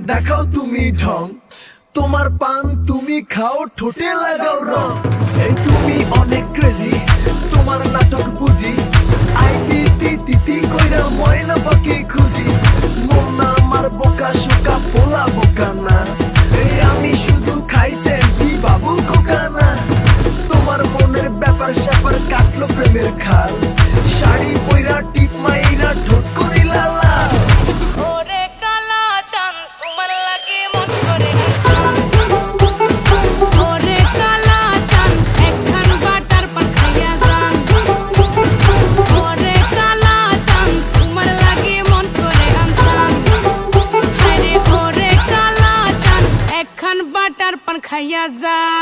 দেখাও তুমি ঢং তোমার পান তুমি খাও ঠোঁটে লাগাও রং এই তুমি অনেক ক্রেজি তোমার নাটক বুঝি আই তিতি তিতি কইরা ময়না পাখি খুঁজি মন না আমার বোকা শোকা পোলা বোকা না এই আমি শুধু খাই সেন্টি বাবু খোকা না তোমার মনের ব্যাপার স্যাপার কাটলো প্রেমের খাল শাড়ি পইরা টিপ মাইরা ঠোঁট করিলা লাল ওরে কালা চাঁদ তোমার লাগে মন করে ওরে কালা চাঁদ একখান বাটার পান খাইয়া যান ওরে কালা চাঁদ তোমার লাগে মন করে আনছান হায়রে ওরে কালা চাঁদ একখান বাটার পান খাইয়া যান